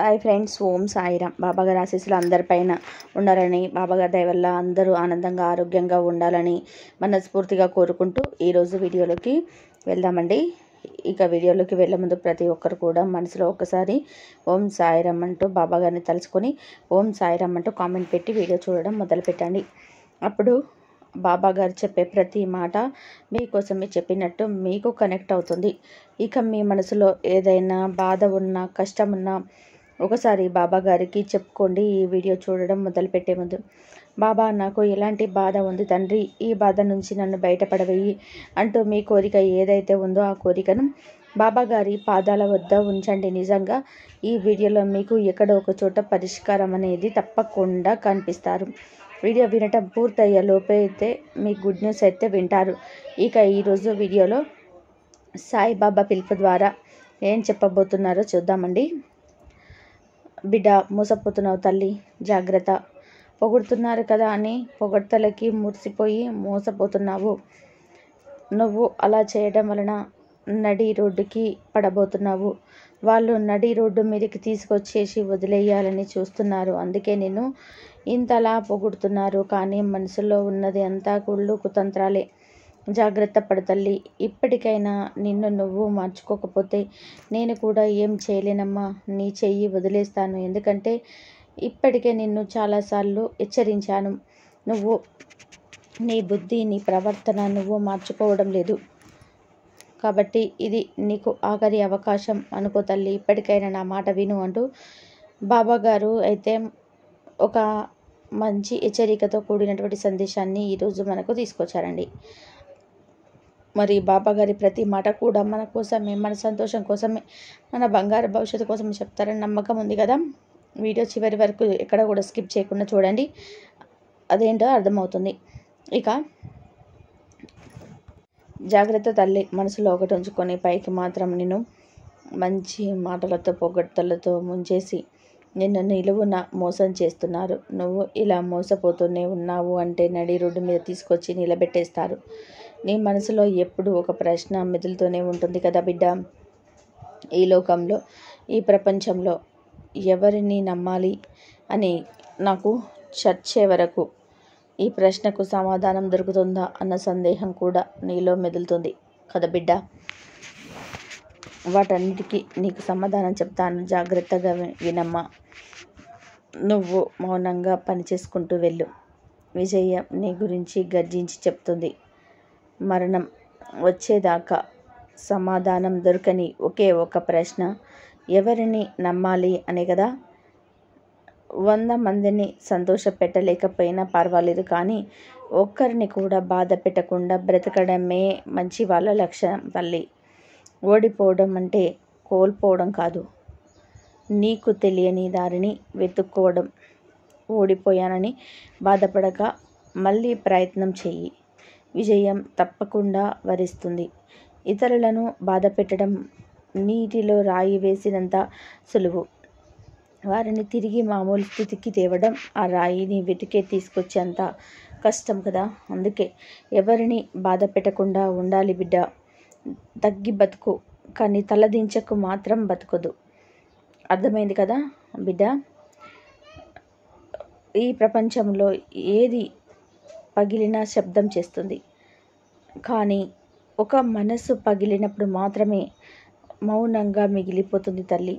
Hi friends, ఓం సాయిరామ్. బాబాగారి ఆశీస్సులు అందరిపైన ఉండాలని, బాబాగారి దయ వల్ల అందరూ ఆనందంగా ఆరోగ్యంగా ఉండాలని మనస్ఫూర్తిగా కోరుకుంటూ ఈరోజు వీడియోలోకి వెళ్దామండి. ఇక వీడియోలోకి వెళ్ళే ముందు ప్రతి ఒక్కరు కూడా మనసులో ఒకసారి ఓం సాయిరామ్ అంటూ బాబాగారిని తలుచుకొని ఓం సాయిరామ్ అంటూ కామెంట్ పెట్టి వీడియో చూడడం మొదలు పెట్టండి. అప్పుడు బాబాగారు చెప్పే ప్రతి మాట మీకోసమే చెప్పినట్టు మీకు కనెక్ట్ అవుతుంది. ఇక మీ మనసులో ఏదైనా బాధ ఉన్నా, కష్టం ఉన్నా ఒకసారి బాబా గారికి చెప్పుకోండి. ఈ వీడియో చూడడం మొదలుపెట్టే ముందు, బాబా నాకు ఎలాంటి బాధ ఉంది తండ్రి, ఈ బాధ నుంచి నన్ను బయటపడవేయి అంటూ మీ కోరిక ఏదైతే ఉందో ఆ కోరికను బాబా గారి పాదాల వద్ద ఉంచండి. నిజంగా ఈ వీడియోలో మీకు ఎక్కడో ఒక చోట పరిష్కారం అనేది తప్పకుండా కనిపిస్తారు. వీడియో వినటం పూర్తయ్యే లోపే అయితే మీ గుడ్ న్యూస్ అయితే వింటారు. ఇక ఈరోజు వీడియోలో సాయిబాబా పిలుపు ద్వారా ఏం చెప్పబోతున్నారో చూద్దామండి. బిడ్డ, మోసపోతున్నావు తల్లి, జాగ్రత్త. పొగుడుతున్నారు కదా అని పొగడ్తలకి మురిసిపోయి మోసపోతున్నావు. నువ్వు అలా చేయడం వలన నడి రోడ్డుకి పడబోతున్నావు. వాళ్ళు నడి రోడ్డు మీదకి తీసుకొచ్చేసి వదిలేయాలని చూస్తున్నారు. అందుకే నిన్ను ఇంతలా పొగుడుతున్నారు. కానీ మనసులో ఉన్నది అంతా కుళ్ళు కుతంత్రాలే. జాగ్రత్త పడు తల్లి. ఇప్పటికైనా నిన్ను నువ్వు మార్చుకోకపోతే నేను కూడా ఏం చేయలేనమ్మా. నీ చెయ్యి వదిలేస్తాను. ఎందుకంటే ఇప్పటికే నిన్ను చాలాసార్లు హెచ్చరించాను. నువ్వు నీ బుద్ధి, నీ ప్రవర్తన నువ్వు మార్చుకోవడం లేదు. కాబట్టి ఇది నీకు ఆఖరి అవకాశం అనుకో తల్లి. ఇప్పటికైనా నా మాట విను అంటూ బాబాగారు అయితే ఒక మంచి హెచ్చరికతో కూడినటువంటి సందేశాన్ని ఈరోజు మనకు తీసుకొచ్చారండి. మరి బాబాగారి ప్రతి మాట కూడా మన కోసమే, మన సంతోషం కోసమే, మన బంగారు భవిష్యత్తు కోసమే చెప్తారని నమ్మకం ఉంది కదా. వీడియో చివరి వరకు ఎక్కడ కూడా స్కిప్ చేయకుండా చూడండి, అదేంటో అర్థమవుతుంది. ఇక జాగ్రత్త తల్లి, మనసులో ఒకటి ఉంచుకొని పైకి మాత్రం నిన్ను మంచి మాటలతో పొగడ్తలతో ముంచేసి నిన్ను నిలువున మోసం చేస్తున్నారు. నువ్వు ఇలా మోసపోతూనే ఉన్నావు అంటే నడి రోడ్డు మీద తీసుకొచ్చి నిలబెట్టేస్తారు. నీ మనసులో ఎప్పుడు ఒక ప్రశ్న మెదులుతూనే ఉంటుంది కదా బిడ్డ. ఈ లోకంలో, ఈ ప్రపంచంలో ఎవరిని నమ్మాలి అని నాకు చచ్చే వరకు ఈ ప్రశ్నకు సమాధానం దొరుకుతుందా అన్న సందేహం కూడా నీలో మెదులుతుంది కదా బిడ్డ. వాటన్నిటికీ నీకు సమాధానం చెప్తాను. జాగ్రత్తగా వినమ్మా. నువ్వు మౌనంగా పని చేసుకుంటూ వెళ్ళు. విజయం నీ గురించి గర్జించి చెప్తుంది. మరణం వచ్చేదాకా సమాధానం దొరకని ఒకే ఒక ప్రశ్న ఎవరిని నమ్మాలి అనే కదా. 100 మందిని సంతోష పెట్టలేకపోయినా పర్వాలేదు, కానీ ఒక్కరిని కూడా బాధ పెట్టకుండా బ్రతకడమే మంచి వాళ్ళ లక్షణం తల్లి. ఓడిపోవడం అంటే కోల్పోవడం కాదు, నీకు తెలియని దారిని వెతుక్కోవడం. ఓడిపోయానని బాధపడక మళ్ళీ ప్రయత్నం చెయ్యి. విజయం తప్పకుండా వరిస్తుంది. ఇతరులను బాధ పెట్టడం నీటిలో రాయి వేసినంత సులువు. వారిని తిరిగి మామూలు స్థితికి తేవడం ఆ రాయిని వెతికే తీసుకొచ్చేంత కష్టం కదా. అందుకే ఎవరిని బాధ పెట్టకుండా ఉండాలి బిడ్డ. తగ్గి బతుకు, కానీ తలదించకు మాత్రం బతుకదు. అర్థమైంది కదా బిడ్డ. ఈ ప్రపంచంలో ఏది పగిలినా శబ్దం చేస్తుంది, కానీ ఒక మనసు పగిలినప్పుడు మాత్రమే మౌనంగా మిగిలిపోతుంది తల్లి.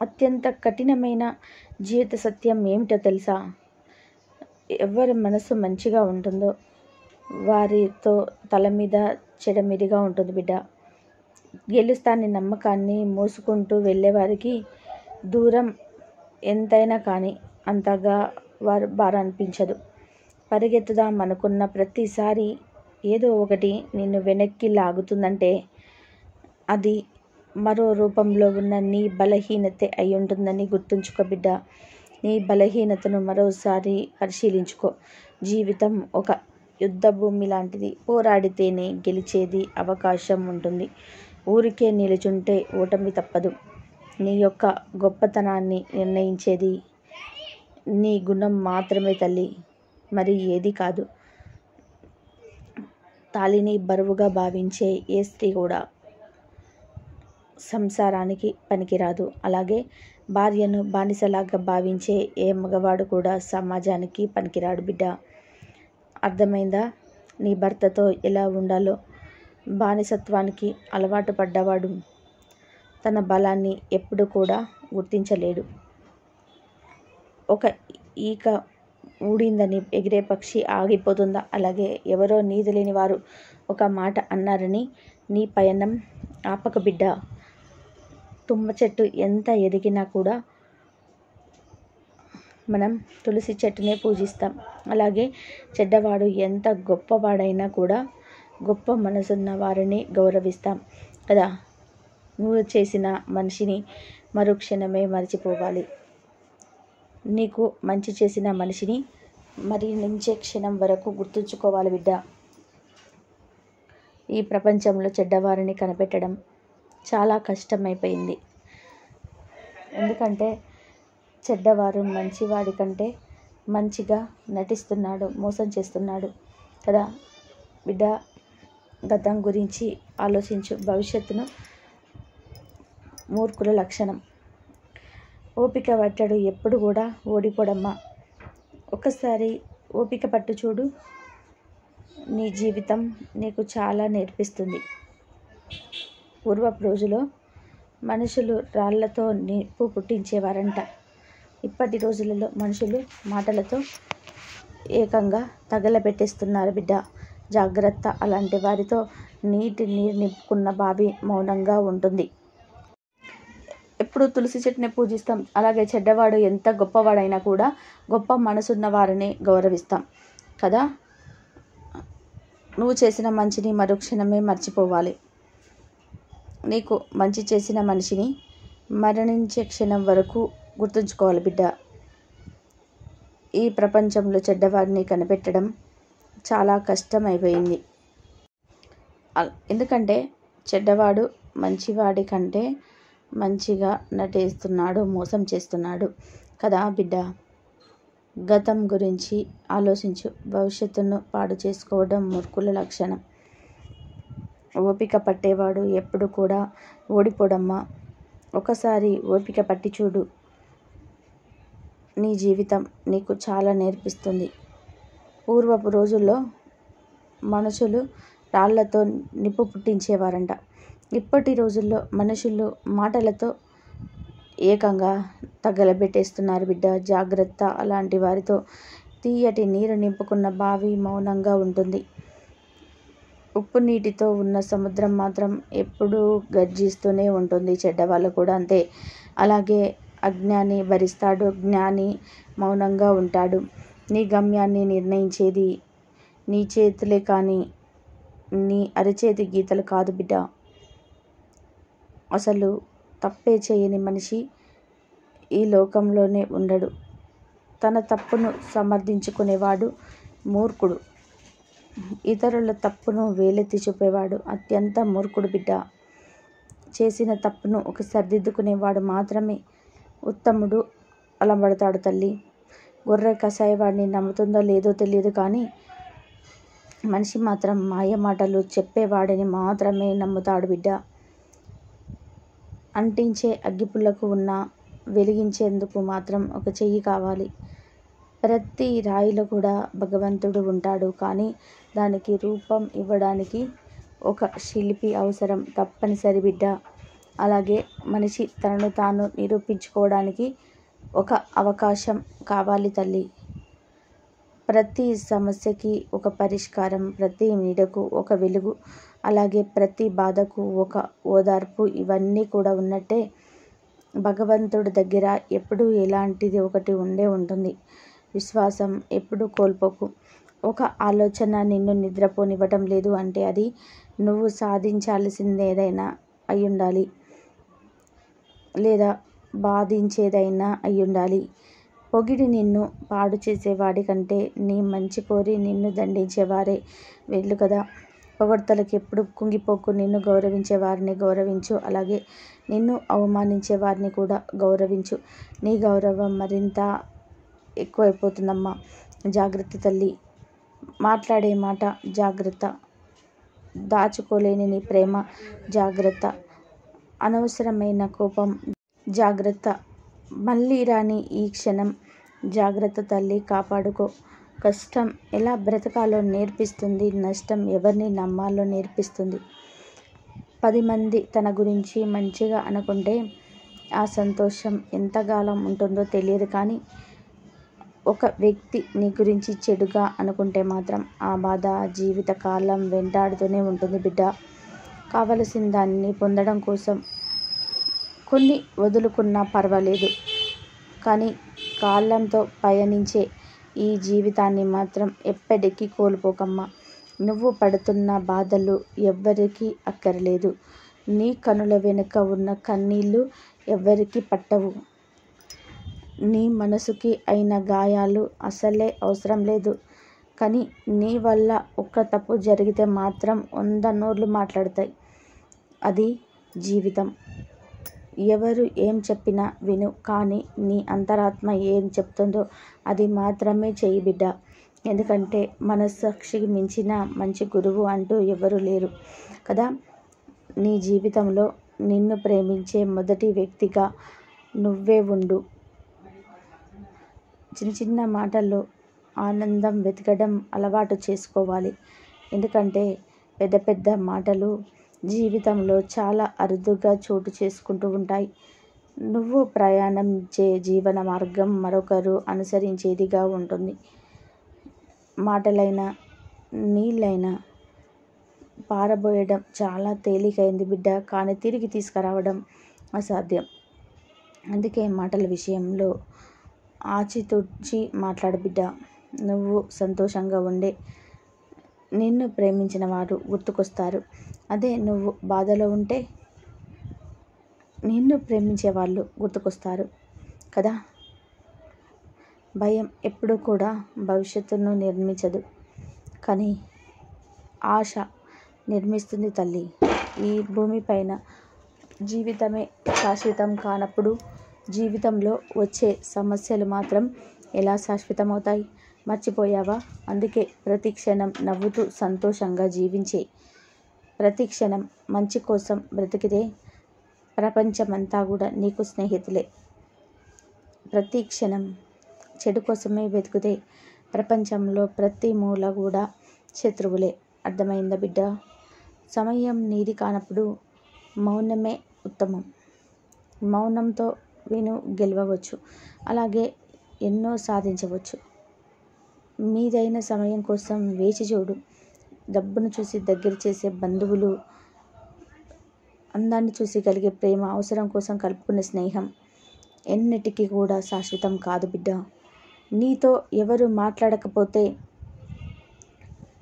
అత్యంత కఠినమైన జీవిత సత్యం ఏమిటో తెలుసా? ఎవరి మనసు మంచిగా ఉంటుందో వారితో తల మీద చెడమిడిగా ఉంటుంది బిడ్డ. గెలుస్తాని నమ్మకాన్ని మోసుకుంటూ వెళ్ళేవారికి దూరం ఎంతైనా కానీ అంతగా వారు భారం అనిపించదు. పరిగెత్తుదాం అనుకున్న ప్రతిసారి ఏదో ఒకటి నిన్ను వెనక్కి లాగుతుందంటే అది మరో రూపంలో ఉన్న నీ బలహీనతే అయి ఉంటుందని గుర్తుంచుకో బిడ్డ. నీ బలహీనతను మరోసారి పరిశీలించుకో. జీవితం ఒక యుద్ధ భూమి లాంటిది. పోరాడితేనే గెలిచేది అవకాశం ఉంటుంది. ఊరికే నిలుచుంటే ఓటమి తప్పదు. నీ యొక్క గొప్పతనాన్ని నిర్ణయించేది నీ గుణం మాత్రమే తల్లి, మరి ఏది కాదు. తాళిని బరువుగా భావించే ఏ స్త్రీ కూడా సంసారానికి పనికిరాదు. అలాగే భార్యను బానిసలాగా భావించే ఏ మగవాడు కూడా సమాజానికి పనికిరాడు బిడ్డ. అర్థమైందా? నీ భర్తతో ఎలా ఉండాలో. బానిసత్వానికి అలవాటు పడ్డవాడు తన బలాన్ని ఎప్పుడు కూడా గుర్తించలేడు. ఒక ఈక ఊడిందని ఎగిరే పక్షి ఆగిపోతుందా? అలాగే ఎవరో నీతి లేని వారు ఒక మాట అన్నారని నీ పయనం ఆపక బిడ్డ. తుమ్మ చెట్టు ఎంత ఎదిగినా కూడా మనం తులసి చెట్టునే పూజిస్తాం. అలాగే చెడ్డవాడు ఎంత గొప్పవాడైనా కూడా గొప్ప మనసున్న వారిని గౌరవిస్తాం కదా. నువ్వు చేసిన మనిషిని మరుక్షణమే మర్చిపోవాలి. నీకు మంచి చేసిన మనిషిని మరణించే క్షణం వరకు గుర్తుంచుకోవాలి బిడ్డ. ఈ ప్రపంచంలో చెడ్డవారిని కనిపెట్టడం చాలా కష్టమైపోయింది. ఎందుకంటే చెడ్డవారు మంచివాడి కంటే మంచిగా నటిస్తున్నాడు, మోసం చేస్తున్నాడు కదా బిడ్డ. గతం గురించి ఆలోచించు, భవిష్యత్తును మూర్ఖుల లక్షణం. ఓపిక పట్టడు ఎప్పుడు కూడా ఓడిపోడమ్మా. ఒకసారి ఓపిక పట్టు చూడు, నీ జీవితం నీకు చాలా నేర్పిస్తుంది. పూర్వపు రోజులో మనుషులు రాళ్లతో నిప్పు పుట్టించేవారంట. ఇప్పటి రోజులలో మనుషులు మాటలతో ఏకంగా తగలబెట్టేస్తున్నారు బిడ్డ. జాగ్రత్త, అలాంటి వారితో నీరు నింపుకున్న బావి మౌనంగా ఉంటుంది. ఎప్పుడు తులసి చెట్టుని పూజిస్తాం. అలాగే చెడ్డవాడు ఎంత గొప్పవాడైనా కూడా గొప్ప మనసున్న వారిని గౌరవిస్తాం కదా. నువ్వు చేసిన మంచిని మరుక్షణమే మర్చిపోవాలి. నీకు మంచి చేసిన మనిషిని మరణించే క్షణం వరకు గుర్తుంచుకోవాలి బిడ్డ. ఈ ప్రపంచంలో చెడ్డవాడిని కనిపెట్టడం చాలా కష్టమైపోయింది. ఎందుకంటే చెడ్డవాడు మంచివాడి కంటే మంచిగా నటిస్తున్నాడు, మోసం చేస్తున్నాడు కదా బిడ్డ. గతం గురించి ఆలోచించు, భవిష్యత్తును పాడు చేసుకోవడం మూర్ఖుల లక్షణం. ఓపిక పట్టేవాడు ఎప్పుడు కూడా ఓడిపోడమ్మా. ఒకసారి ఓపిక పట్టి చూడు, నీ జీవితం నీకు చాలా నేర్పిస్తుంది. పూర్వపు రోజుల్లో మనుషులు రాళ్లతో నిప్పు పుట్టించేవారంట. ఇప్పటి రోజుల్లో మనుషులు మాటలతో ఏకంగా తగలబెట్టేస్తున్నారు బిడ్డ. జాగ్రత్త, అలాంటి వారితో తీయటి నీరు నింపుకున్న బావి మౌనంగా ఉంటుంది. ఉప్పు నీటితో ఉన్న సముద్రం మాత్రం ఎప్పుడూ గర్జిస్తూనే ఉంటుంది. చెడ్డవాళ్ళు కూడా అంతే. అలాగే అజ్ఞాని భరిస్తాడు, జ్ఞాని మౌనంగా ఉంటాడు. నీ గమ్యాన్ని నిర్ణయించేది నీ చేతులే కానీ నీ అరచేతి గీతలు కాదు బిడ్డ. అసలు తప్పే చేయని మనిషి ఈ లోకంలోనే ఉండడు. తన తప్పును సమర్థించుకునేవాడు మూర్ఖుడు. ఇతరుల తప్పును వేలెత్తి చూపేవాడు అత్యంత మూర్ఖుడు బిడ్డ. చేసిన తప్పును ఒక సరిదిద్దుకునేవాడు మాత్రమే ఉత్తముడు అలబడతాడు తల్లి. గొర్రె కషాయవాడిని నమ్ముతుందో లేదో తెలియదు కానీ మనిషి మాత్రం మాయ మాటలు చెప్పేవాడిని మాత్రమే నమ్ముతాడు బిడ్డ. అంటించే అగ్గిపుల్లకు ఉన్న వెలిగించేందుకు మాత్రం ఒక చెయ్యి కావాలి. ప్రతి రాయిలో కూడా భగవంతుడు ఉంటాడు, కానీ దానికి రూపం ఇవ్వడానికి ఒక శిల్పి అవసరం, తప్పనిసరి బిడ్డ. అలాగే మనిషి తనను తాను నిరూపించుకోవడానికి ఒక అవకాశం కావాలి తల్లి. ప్రతి సమస్యకి ఒక పరిష్కారం, ప్రతి నీడకు ఒక వెలుగు, అలాగే ప్రతి బాధకు ఒక ఓదార్పు, ఇవన్నీ కూడా ఉన్నట్టే భగవంతుడి దగ్గర ఎప్పుడూ ఎలాంటిది ఒకటి ఉండే ఉంటుంది. విశ్వాసం ఎప్పుడు కోల్పోకు. ఒక ఆలోచన నిన్ను నిద్రపోనివ్వటం లేదు అంటే అది నువ్వు సాధించాల్సిందేదైనా అయ్యుండాలి, లేదా బాధించేదైనా అయ్యుండాలి. పొగిడి నిన్ను పాడు చేసేవాడి కంటే నీ మంచి కోరి నిన్ను దండించేవారే వీళ్ళు కదా. పొగడ్తలకు ఎప్పుడు కుంగిపోకు. నిన్ను గౌరవించే వారిని గౌరవించు, అలాగే నిన్ను అవమానించే వారిని కూడా గౌరవించు. నీ గౌరవం మరింత ఎక్కువైపోతుందమ్మా. జాగ్రత్త తల్లి. మాట్లాడే మాట జాగ్రత్త. దాచుకోలేని నీ ప్రేమ జాగ్రత్త. అనవసరమైన కోపం జాగ్రత్త, మళ్ళీ రాని ఈ క్షణం జాగ్రత్త తల్లి, కాపాడుకో. కష్టం ఎలా బ్రతకాలో నేర్పిస్తుంది, నష్టం ఎవరిని నమ్మాలో నేర్పిస్తుంది. 10 మంది తన గురించి మంచిగా అనుకుంటే ఆ సంతోషం ఎంతకాలం ఉంటుందో తెలియదు, కానీ ఒక వ్యక్తి నీ గురించి చెడుగా అనుకుంటే మాత్రం ఆ బాధ జీవితకాలం వెంటాడుతూనే ఉంటుంది బిడ్డ. కావలసిన దాన్ని పొందడం కోసం కొన్ని వదులుకున్నా పర్వాలేదు, కానీ కాలంతో పయనించే ఈ జీవితాన్ని మాత్రం ఎప్పటికీ కోల్పోకమ్మా. నువ్వు పడుతున్న బాధలు ఎవ్వరికీ అక్కర్లేదు. నీ కనుల వెనుక ఉన్న కన్నీళ్ళు ఎవ్వరికీ పట్టవు. నీ మనసుకి అయిన గాయాలు అసలే అవసరం లేదు. కానీ నీ వల్ల ఒక్క తప్పు జరిగితే మాత్రం 100 నోర్లు మాట్లాడతాయి. అది జీవితం. ఎవరు ఏం చెప్పినా విను, కానీ నీ అంతరాత్మ ఏం చెప్తుందో అది మాత్రమే చెయ్యి బిడ్డ. ఎందుకంటే మనస్సాక్షికి మించిన మంచి గురువు అంటూ ఎవరు లేరు కదా. నీ జీవితంలో నిన్ను ప్రేమించే మొదటి వ్యక్తిగా నువ్వే ఉండు. చిన్న చిన్న మాటల్లో ఆనందం వెతకడం అలవాటు చేసుకోవాలి. ఎందుకంటే పెద్ద పెద్ద మాటలు జీవితంలో చాలా అరుదుగా చోటు చేసుకుంటూ ఉంటాయి. నువ్వు ప్రయాణించే జీవన మార్గం మరొకరు అనుసరించేదిగా ఉంటుంది. మాటలైనా నీళ్ళైనా పారబోయడం చాలా తేలికైంది బిడ్డ, కానీ తిరిగి తీసుకురావడం అసాధ్యం. అందుకే మాటల విషయంలో ఆచితూచి మాట్లాడు బిడ్డ. నువ్వు సంతోషంగా ఉండే నిన్ను ప్రేమించిన వారు గుర్తుకొస్తారు. అదే నువ్వు బాధలో ఉంటే నిన్ను ప్రేమించే వాళ్ళు గుర్తుకొస్తారు కదా. భయం ఎప్పుడూ కూడా భవిష్యత్తును నిర్మించదు, కానీ ఆశ నిర్మిస్తుంది తల్లి. ఈ భూమిపైన జీవితమే శాశ్వతం కానప్పుడు జీవితంలో వచ్చే సమస్యలు మాత్రం ఎలా శాశ్వతమవుతాయి? మర్చిపోయావా? అందుకే ప్రతి క్షణం నవ్వుతూ సంతోషంగా జీవించే, ప్రతి క్షణం మంచి కోసం బ్రతికితే ప్రపంచమంతా కూడా నీకు స్నేహితులే. ప్రతి క్షణం చెడు కోసమే వెతికితే ప్రపంచంలో ప్రతి మూల కూడా శత్రువులే. అర్థమైందా బిడ్డ? సమయం నీది కానప్పుడు మౌనమే ఉత్తమం. మౌనంతో విను గెలవవచ్చు, అలాగే ఎన్నో సాధించవచ్చు. మీదైన సమయం కోసం వేచి చూడు. డబ్బును చూసి దగ్గర చేసే బంధువులు, అందాన్ని చూసి కలిగే ప్రేమ, అవసరం కోసం కలుపుకునే స్నేహం ఎన్నిటికీ కూడా శాశ్వతం కాదు బిడ్డ. నీతో ఎవరు మాట్లాడకపోతే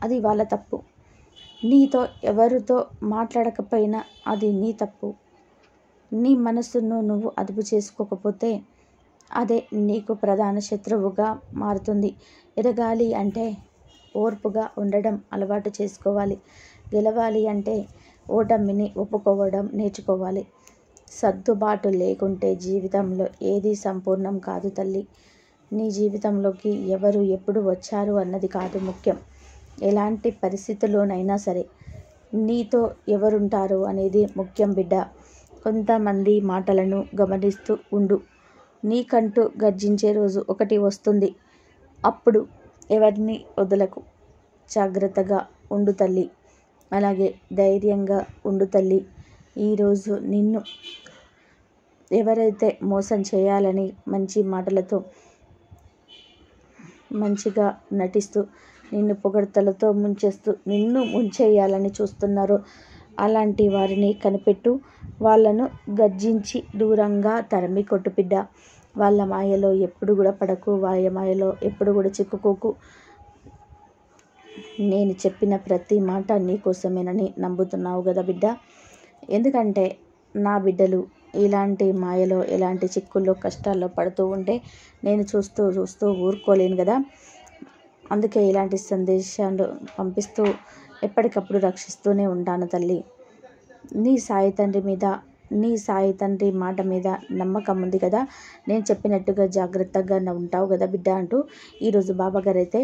అది వాళ్ళ తప్పు. నీతో ఎవరితో మాట్లాడకపోయినా అది నీ తప్పు. నీ మనసును నువ్వు అదుపు చేసుకోకపోతే అదే నీకు ప్రధాన శత్రువుగా మారుతుంది. ఎదగాలి అంటే ఓర్పుగా ఉండడం అలవాటు చేసుకోవాలి. గెలవాలి అంటే ఓటమిని ఒప్పుకోవడం నేర్చుకోవాలి. సర్దుబాటు లేకుంటే జీవితంలో ఏది సంపూర్ణం కాదు తల్లి. నీ జీవితంలోకి ఎవరు ఎప్పుడు వచ్చారు అన్నది కాదు ముఖ్యం, ఎలాంటి పరిస్థితుల్లోనైనా సరే నీతో ఎవరుంటారు అనేది ముఖ్యం బిడ్డ. కొంతమంది మాటలను గమనిస్తూ ఉండు. నీకంటూ గర్జించే రోజు ఒకటి వస్తుంది. అప్పుడు ఎవరిని వదలకు. జాగ్రత్తగా ఉండు తల్లి, అలాగే ధైర్యంగా ఉండు తల్లి. ఈరోజు నిన్ను ఎవరైతే మోసం చేయాలని మంచి మాటలతో మంచిగా నటిస్తూ నిన్ను పొగడ్తలతో ముంచేస్తూ నిన్ను ముంచేయాలని చూస్తున్నారో అలాంటి వారిని కనిపెట్టు. వాళ్ళను గర్జించి దూరంగా తరిమి కొట్టు బిడ్డ. వాళ్ళ మాయలో ఎప్పుడు కూడా పడకు, వాళ్ళ మాయలో ఎప్పుడు కూడా చిక్కుకోకు. నేను చెప్పిన ప్రతి మాట నీకోసమేనని నమ్ముతున్నావు కదా బిడ్డ. ఎందుకంటే నా బిడ్డలు ఇలాంటి మాయలో, ఇలాంటి చిక్కుల్లో, కష్టాల్లో పడుతూ ఉంటే నేను చూస్తూ ఊరుకోలేను కదా. అందుకే ఇలాంటి సందేశాలు పంపిస్తూ ఎప్పటికప్పుడు రక్షిస్తూనే ఉంటాను తల్లి. నీ సాయి తండ్రి మీద, నీ సాయి తండ్రి మాట మీద నమ్మకం ఉంది కదా. నేను చెప్పినట్టుగా జాగ్రత్తగా ఉంటావు కదా బిడ్డ అంటూ ఈరోజు బాబాగారు అయితే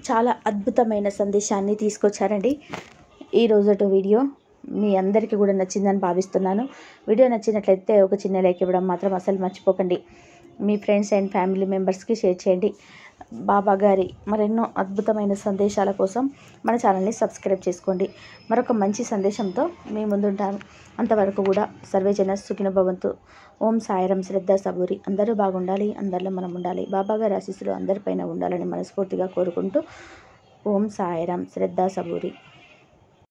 చాలా అద్భుతమైన సందేశాన్ని తీసుకొచ్చారండి. ఈరోజు వీడియో మీ అందరికీ కూడా నచ్చిందని భావిస్తున్నాను. వీడియో నచ్చినట్లయితే ఒక చిన్న లైక్ ఇవ్వడం మాత్రం అసలు మర్చిపోకండి. మీ ఫ్రెండ్స్ అండ్ ఫ్యామిలీ మెంబర్స్కి షేర్ చేయండి. బాబా గారి మరెన్నో అద్భుతమైన సందేశాల కోసం మన ఛానల్ని సబ్స్క్రైబ్ చేసుకోండి. మరొక మంచి సందేశంతో మీ ముందుంటాను. అంతవరకు కూడా సర్వేజన సుఖినో భవంతు. ఓం సాయిరం. శ్రద్ధ సబూరి. అందరూ బాగుండాలి, అందరిలో మనం ఉండాలి. బాబా గారి ఆశీస్సులు అందరిపైన ఉండాలని మనస్ఫూర్తిగా కోరుకుంటూ ఓం సాయిరం. శ్రద్ధ సబూరి.